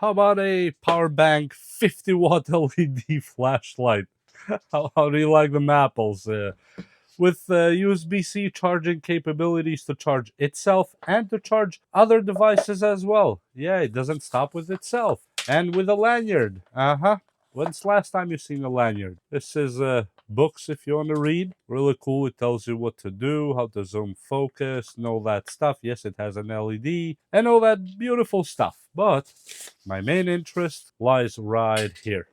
How about a power bank 50-watt LED flashlight? How do you like them apples? With USB-C charging capabilities to charge itself and to charge other devices as well. Yeah, it doesn't stop with itself. And with a lanyard. When's the last time you seen a lanyard? This is books if you want to read. Really cool. It tells you what to do, how to zoom focus, and all that stuff. Yes, it has an LED and all that beautiful stuff. But my main interest lies right here.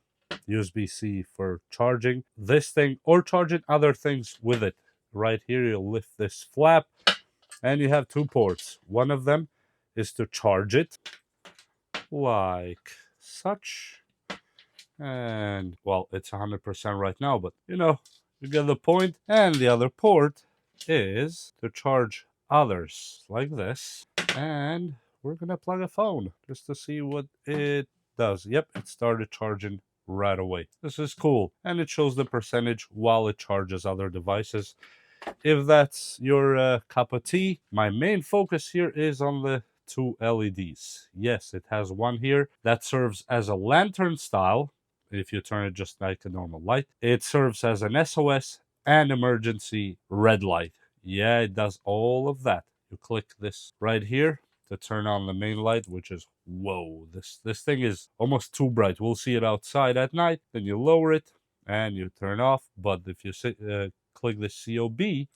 USB-C for charging this thing or charging other things with it. Right here, you'll lift this flap and you have two ports. One of them is to charge it like such. And well, it's 100% right now, but you know, you get the point. And the other port is to charge others like this. And we're gonna plug a phone just to see what it does. Yep, it started charging right away. This is cool. And it shows the percentage while it charges other devices. If that's your cup of tea, my main focus here is on the two LEDs. Yes, it has one here that serves as a lantern style. If you turn it just like a normal light, it serves as an SOS and emergency red light. Yeah, it does all of that. You click this right here to turn on the main light, which is, whoa, this thing is almost too bright. We'll see it outside at night. Then you lower it and you turn off. But if you click the COB,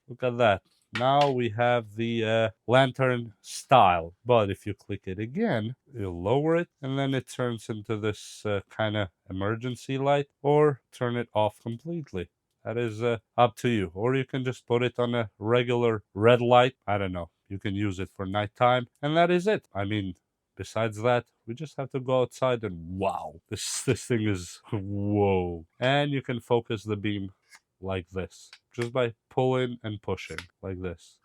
look at that. Now we have the lantern style. But if you click it again, you lower it and then it turns into this kind of emergency light, or turn it off completely. That is up to you. Or you can just put it on a regular red light. I don't know. You can use it for nighttime. And that is it. I mean, besides that, we just have to go outside and wow, this thing is whoa. And you can focus the beam like this, just by pulling and pushing like this.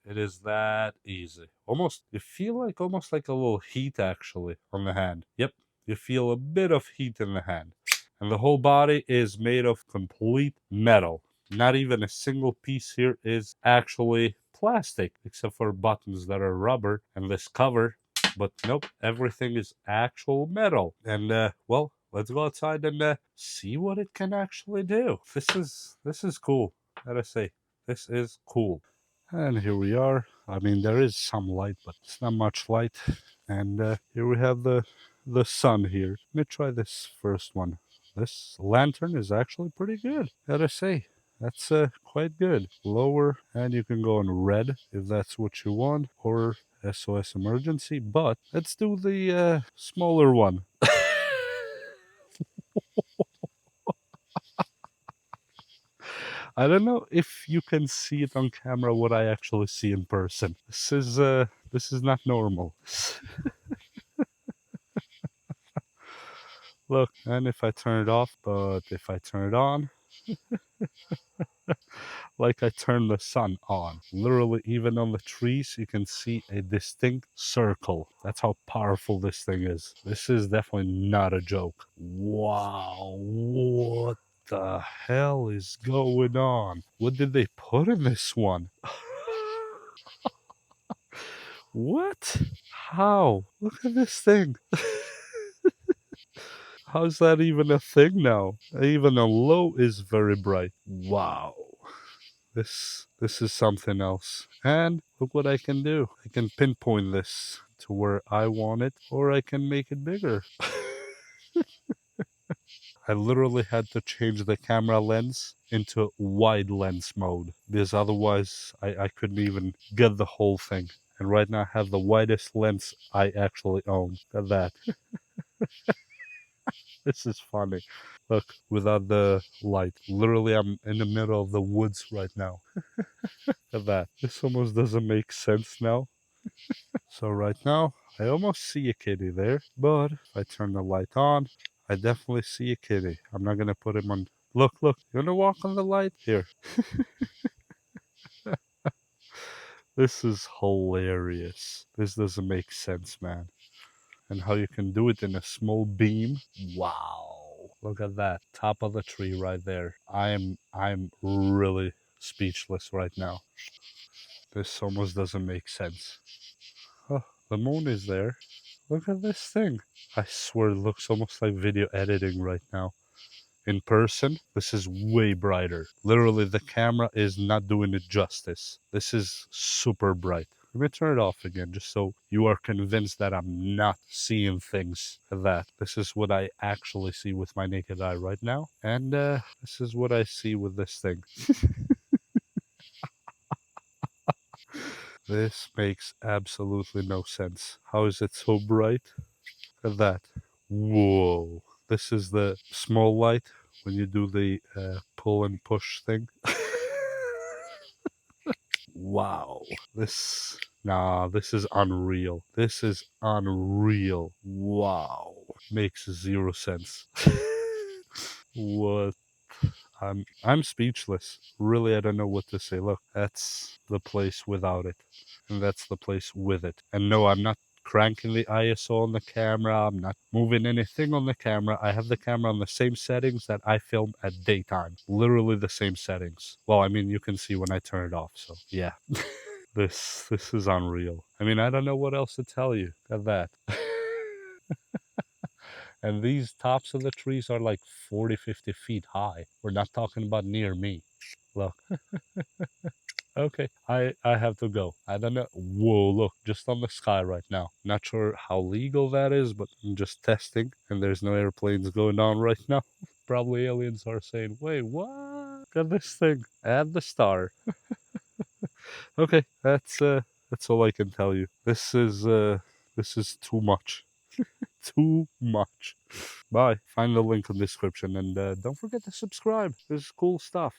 It is that easy. Almost, you feel like almost like a little heat actually on the hand. Yep, you feel a bit of heat in the hand. And the whole body is made of complete metal. Not even a single piece here is actually plastic, except for buttons that are rubber and this cover. But nope, everything is actual metal. And well, let's go outside and see what it can actually do. This is cool. Gotta say, this is cool. And here we are. I mean, there is some light, but it's not much light. And here we have the sun here. Let me try this first one. This lantern is actually pretty good, gotta say. That's quite good. Lower, and you can go on red if that's what you want, or SOS emergency. But let's do the smaller one. I don't know if you can see it on camera what I actually see in person. This is not normal. Look, and if I turn it off, but if I turn it on, like I turn the sun on. Literally, even on the trees, you can see a distinct circle. That's how powerful this thing is. This is definitely not a joke. Wow, what the hell is going on? What did they put in this one? What? How? Look at this thing. How's that even a thing now? Even a low is very bright. Wow. This is something else. And look what I can do. I can pinpoint this to where I want it, or I can make it bigger. I literally had to change the camera lens into wide lens mode, because otherwise I couldn't even get the whole thing. And right now I have the widest lens I actually own. Look at that. This is funny. Look, without the light. Literally, I'm in the middle of the woods right now. Look at that. This almost doesn't make sense now. So right now, I almost see a kitty there. But if I turn the light on, I definitely see a kitty. I'm not going to put him on. Look, look. You want to walk on the light? Here. This is hilarious. This doesn't make sense, man. And how you can do it in a small beam. Wow. Look at that. Top of the tree right there. I'm really speechless right now. This almost doesn't make sense. Oh, the moon is there. Look at this thing. I swear it looks almost like video editing right now. In person, this is way brighter. Literally, the camera is not doing it justice. This is super bright. Let me turn it off again, just so you are convinced that I'm not seeing things that. This is what I actually see with my naked eye right now. And this is what I see with this thing. This makes absolutely no sense. How is it so bright? Look at that. Whoa. This is the small light when you do the pull and push thing. Wow. This is unreal. This is unreal. Wow. Makes zero sense. What? I'm speechless. Really, I don't know what to say. Look, that's the place without it. And that's the place with it. And no, I'm not cranking the ISO on the camera. I'm not moving anything on the camera. I have the camera on the same settings that I film at daytime. Literally the same settings. Well, I mean, you can see when I turn it off, so yeah. This is unreal. I mean, I don't know what else to tell you of that. And these tops of the trees are like 40, 50 feet high. We're not talking about near me. Look. Okay, I have to go. I don't know. Whoa, look, just on the sky right now. Not sure how legal that is, but I'm just testing, and there's no airplanes going on right now. Probably aliens are saying, wait, what? Got this thing. Add the star. Okay, that's all I can tell you. This is too much. Too much. Bye. Find the link in the description, and don't forget to subscribe. This is cool stuff.